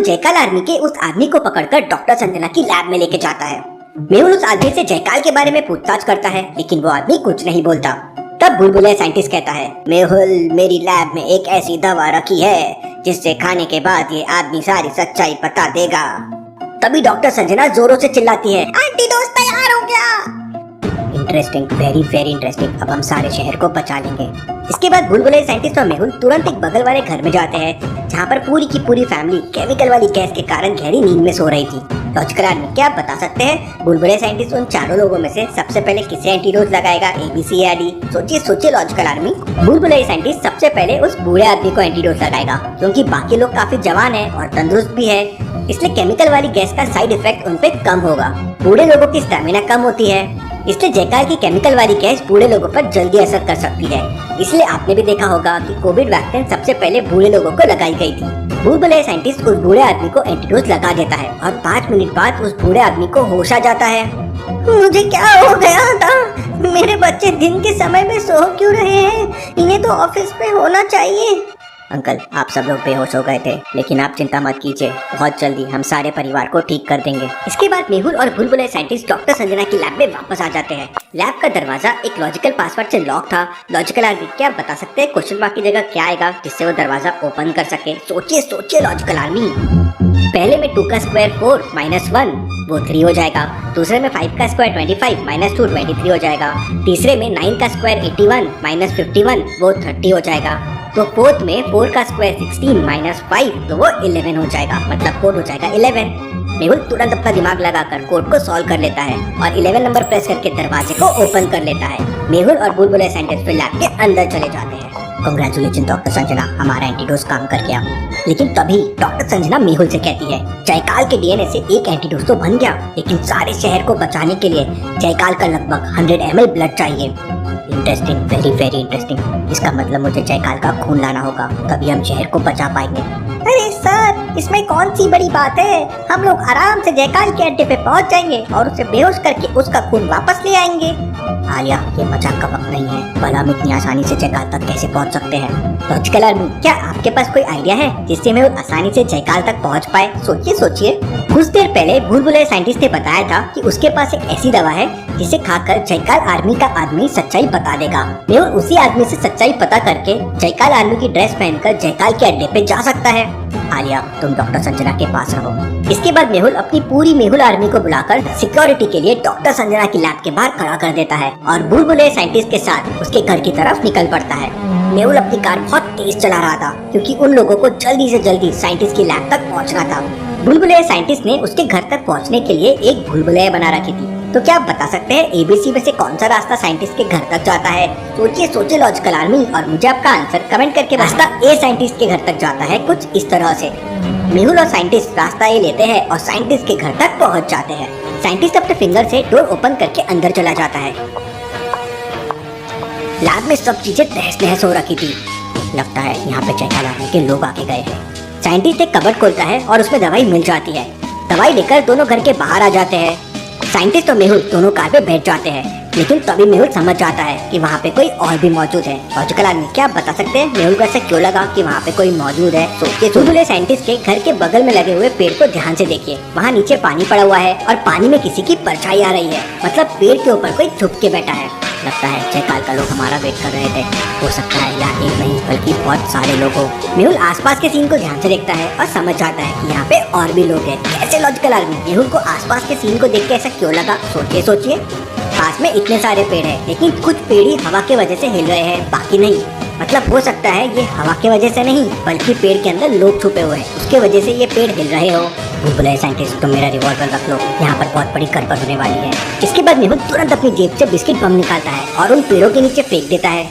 जयकाल army के उस आदमी को पकड़कर डॉक्टर संजना की लैब में लेके जाता है। मेहुल उस आदमी से जयकाल के बारे में पूछताछ करता है, लेकिन वो आदमी कुछ नहीं बोलता। तब बुलबुले साइंटिस्ट कहता है, मेहुल, मेरी लैब में एक ऐसी दवा रखी है जिससे खाने के बाद ये आदमी सारी सच्चाई बता देगा। तभी डॉक्टर संजना जोरों से चिल्लाती है, एंटीडोज तैयार हो गया। Interesting, very very interesting. अब हम सारे शहर को बचा लेंगे। इसके बाद बुलबुले साइंटिस्ट और मेहुल तुरंत एक बगल वाले घर में जाते हैं, जहाँ पर पूरी की पूरी फैमिली केमिकल वाली गैस के कारण गहरी नींद में सो रही थी। लॉजिकल आर्मी, क्या आप बता सकते हैं बुलबुले साइंटिस्ट उन चारों लोगों में से सबसे पहले किसे एंटीडोज लगाएगा, ABC या D? सोचिए सोचिए लॉजिकल आर्मी। बुलबुले साइंटिस्ट सबसे पहले उस बूढ़े आदमी को एंटीडोज लगाएगा, क्योंकि बाकी लोग काफी जवान हैं और तंदुरुस्त भी है, इसलिए केमिकल वाली गैस का साइड इफेक्ट उन पे कम होगा। बूढ़े लोगों की स्टैमिना कम होती है, इसलिए जयकाल की केमिकल वाली गैस बूढ़े लोगों पर जल्दी असर कर सकती है। इसलिए आपने भी देखा होगा कि कोविड वैक्सीन सबसे पहले बूढ़े लोगों को लगाई गई थी। बुलबुले साइंटिस्ट उस बूढ़े आदमी को एंटीडोज लगा देता है और 5 मिनट बाद उस बूढ़े आदमी को होश आ जाता है। मुझे क्या हो गया था? मेरे बच्चे दिन के समय में सो क्यों रहे हैं? इन्हें तो ऑफिस में होना चाहिए। अंकल, आप सब लोग बेहोश हो गए थे, लेकिन आप चिंता मत कीजिए, बहुत जल्दी हम सारे परिवार को ठीक कर देंगे। इसके बाद मेहुल और बुलबुले साइंटिस्ट डॉक्टर संजना की लैब में वापस आ जाते हैं। लैब का दरवाजा एक लॉजिकल पासवर्ड से लॉक था। लॉजिकल आर्मी, क्या आप बता सकते हैं क्वेश्चन मार्क की जगह क्या आएगा जिससे वो दरवाजा ओपन कर सके? सोचिए सोचिए लॉजिकल आर्मी। पहले में 2 का स्क्वायर 4 - 1 वो 3 हो जाएगा। दूसरे में 5 का स्क्वायर 25 - 2 23 हो जाएगा। तीसरे में 9 का स्क्वायर 81 - 51 वो 30 हो जाएगा। तो फोर्थ में 4 का स्क्वायर 16 - 5 तो वो 11 हो जाएगा, मतलब कोड हो जाएगा 11। मेहुल तुरंत अपना दिमाग लगाकर कोड को सॉल्व कर लेता है और 11 नंबर प्रेस करके दरवाजे को ओपन कर लेता है। मेहुल और बुलबुले साइंटिस्ट फिर लैब के अंदर चले जाते हैं। कांग्रेचुलेशन डॉक्टर संजना, हमारा एंटीडोज काम कर गया। लेकिन तभी डॉक्टर संजना मेहुल से कहती है, जयकाल के DNA से एक एंटीडोज तो बन गया, लेकिन सारे शहर को बचाने के लिए जयकाल का लगभग 100 ml ब्लड चाहिए। Interesting, very very interesting. इसका मतलब मुझे जयकाल का खून लाना होगा, तभी हम शहर को बचा पाएंगे। अरे सर, इसमें कौन सी बड़ी बात है? हम लोग आराम से जयकाल के अड्डे पे पहुंच जाएंगे और उसे बेहोश करके उसका खून वापस ले आएंगे। आलिया, ये मजाक का वक्त नहीं है, भला हम इतनी आसानी से जयकाल तक कैसे पहुंच सकते हैं? लॉजिकल आर्मी, क्या आपके पास कोई आइडिया है जिससे मैं आसानी से जयकाल तक पहुंच पाए? सोचिए सोचिए। कुछ देर पहले बुलबुले साइंटिस्ट ने बताया था कि उसके पास एक ऐसी दवा है जिसे खाकर जयकाल आर्मी का आदमी सच्चाई बता देगा। मेहुल उसी आदमी से सच्चाई पता करके जयकाल आर्मी की ड्रेस पहनकर जयकाल के अड्डे पे जा सकता है। आलिया, तुम डॉक्टर संजना के पास रहो। इसके बाद मेहुल अपनी पूरी मेहुल आर्मी को बुलाकर सिक्योरिटी के लिए डॉक्टर संजना की लैब के बाहर खड़ा कर देता है और बुलबुले साइंटिस्ट के साथ उसके घर की तरफ निकल पड़ता है। मेहुल अपनी कार बहुत तेज चला रहा था, क्योंकि उन लोगों को जल्दी से जल्दी साइंटिस्ट की लैब तक पहुंचना था। बुलबुले साइंटिस्ट ने उसके घर तक पहुंचने के लिए एक भूलभुलैया बना रखी थी। तो क्या आप बता सकते हैं ABC में से कौन सा रास्ता साइंटिस्ट के घर तक जाता है? सोचिए सोचिए लॉजिकल आर्मी, और मुझे आपका आंसर कमेंट करके। रास्ता A साइंटिस्ट के घर तक जाता है कुछ इस तरह से। मेहुल और साइंटिस्ट रास्ता A लेते हैं और साइंटिस्ट के घर तक पहुंच जाते हैं। साइंटिस्ट अपने फिंगर से डोर ओपन करके अंदर चला जाता है। लैब में सब चीजें तहस नहस हो रखी थी। लगता है यहाँ पे जयकाल आर्मी के लोग आके गए हैं। साइंटिस्ट एक कबर्ड खोलता है और उसमें दवाई मिल जाती है। दवाई लेकर दोनों घर के बाहर आ जाते हैं। साइंटिस्ट और मेहुल दोनों कार पे बैठ जाते हैं, लेकिन तभी मेहुल समझ जाता है कि वहाँ पे कोई और भी मौजूद है। लॉजिकल आर्मी, क्या आप बता सकते हैं मेहुल को ऐसा क्यों लगा कि वहाँ पे कोई मौजूद है? सोचिए। बुलबुले साइंटिस्ट के घर के बगल में लगे हुए पेड़ को ध्यान से देखिए। वहाँ नीचे पानी पड़ा हुआ है और पानी में किसी की परछाई आ रही है, मतलब पेड़ के ऊपर कोई छुप के बैठा है। लगता है जयकाल का लोग हमारा वेट कर रहे थे। हो सकता है यहाँ एक नहीं बल्कि बहुत सारे लोग हो। मेहुल आसपास के सीन को ध्यान से देखता है और समझ जाता है कि यहाँ पे और भी लोग हैं। कैसे लॉजिकल आर्मी? मेहुल को आसपास के सीन को देख के ऐसा क्यों लगा? सोचिए सोचिए। पास में इतने सारे पेड़ हैं, लेकिन कुछ पेड़ ही हवा के वजह से हिल रहे हैं, बाकी नहीं। मतलब हो सकता है ये हवा के वजह से नहीं, बल्कि पेड़ के अंदर लोग छुपे हुए हैं, उसके वजह से ये पेड़ हिल रहे हो। बुलबुले साइंटिस्ट, तो मेरा रिवॉल्वर रख लो, यहाँ पर बहुत बड़ी गड़बड़ होने वाली है। इसके बाद मेहुल तुरंत अपनी जेब से बिस्किट बम निकालता है और उन पेड़ों के नीचे फेंक देता है।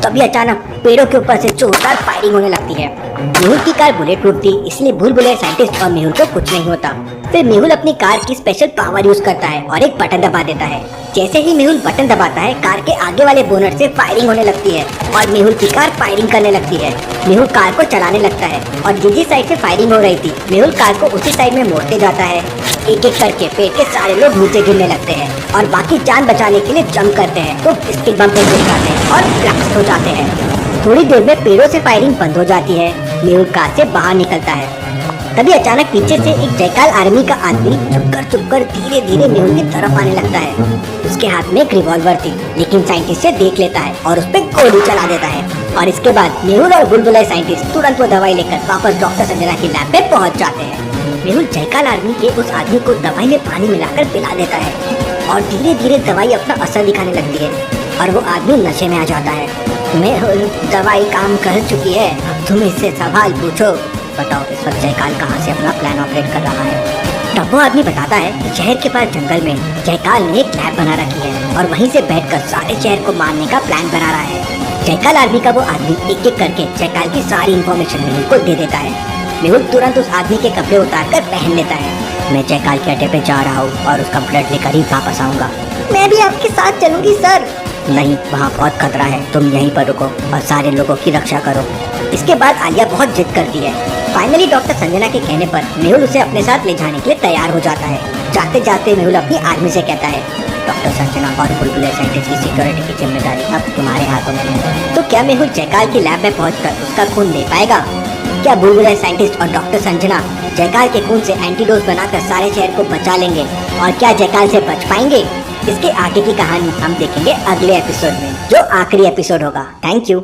तभी अचानक पेड़ों के ऊपर से जोरदार फायरिंग होने लगती है। मेहुल की कार बुलेट प्रूफ थी, इसलिए बुलबुले साइंटिस्ट और मेहुल को कुछ नहीं होता। फिर मेहुल अपनी कार की स्पेशल पावर यूज करता है और एक बटन दबा देता है। जैसे ही मेहुल बटन दबाता है, कार के आगे वाले बोनट से फायरिंग होने लगती है और मेहुल की कार फायरिंग करने लगती है। मेहुल कार को चलाने लगता है और जिस साइड से फायरिंग हो रही थी, मेहुल कार को उसी साइड में मोड़ते जाता है। एक एक करके पेड़ के सारे लोग नीचे गिरने लगते हैं और बाकी जान बचाने के लिए जंप करते हैं तो बिस्किट बम पे गिर जाते हैं और ब्लास्ट हो जाते हैं। थोड़ी देर में पेड़ों से फायरिंग बंद हो जाती है। मेहुल कार से बाहर निकलता है। तभी अचानक पीछे से एक जयकाल आर्मी का आदमी चुपकर धीरे धीरे मेहुल की तरफ आने लगता है। उसके हाथ में एक रिवॉल्वर थी, लेकिन साइंटिस्ट से देख लेता है और उस पर गोली चला देता है। और इसके बाद मेहुल और बुलबुले साइंटिस्ट तुरंत वो दवाई लेकर वापस डॉक्टर संजना की लैब में पहुंच जाते हैं। मेहुल जयकाल आर्मी के उस आदमी को दवाई में पानी मिलाकर पिला देता है और धीरे धीरे दवाई अपना असर दिखाने लगती है और वो आदमी नशे में आ जाता है। मेहुल, दवाई काम कर चुकी है, अब तुम इससे सवाल पूछो। बताओ इस वक्त जयकाल कहाँ से अपना प्लान ऑपरेट कर रहा है। तब वो आदमी बताता है कि शहर के पास जंगल में जयकाल ने एक लैब बना रखी है और वहीं से बैठकर सारे शहर को मारने का प्लान बना रहा है। जयकाल आर्मी का वो आदमी एक एक करके जयकाल की सारी इन्फॉर्मेशन मेहुल को दे देता है। मेहुल तुरंत उस आदमी के कपड़े उतारकर पहन लेता है। मैं जयकाल के अड्डे पे जा रहा हूँ और उसका ब्लड लेकर ही वापस आऊंगा। मैं भी आपके साथ चलूंगी सर। नहीं, वहाँ बहुत खतरा है, तुम यहीं पर रुको और सारे लोगों की रक्षा करो। इसके बाद आलिया बहुत जिद करती है। फाइनली डॉक्टर संजना के कहने पर मेहुल उसे अपने साथ ले जाने के लिए तैयार हो जाता है। जाते जाते मेहुल अपनी आर्मी से कहता है, डॉक्टर संजना और बुलबुले साइंटिस्ट की सिक्योरिटी की जिम्मेदारी अब तुम्हारे हाथों में है। तो क्या मेहुल जयकाल की लैब में पहुंचकर उसका खून ले पाएगा? क्या बुलबुले साइंटिस्ट और डॉक्टर संजना जयकाल के खून से एंटीडोज बनाकर सारे शहर को बचा लेंगे और क्या जयकाल से बच पाएंगे? इसके आगे की कहानी हम देखेंगे अगले एपिसोड में, जो आखिरी एपिसोड होगा। Thank you.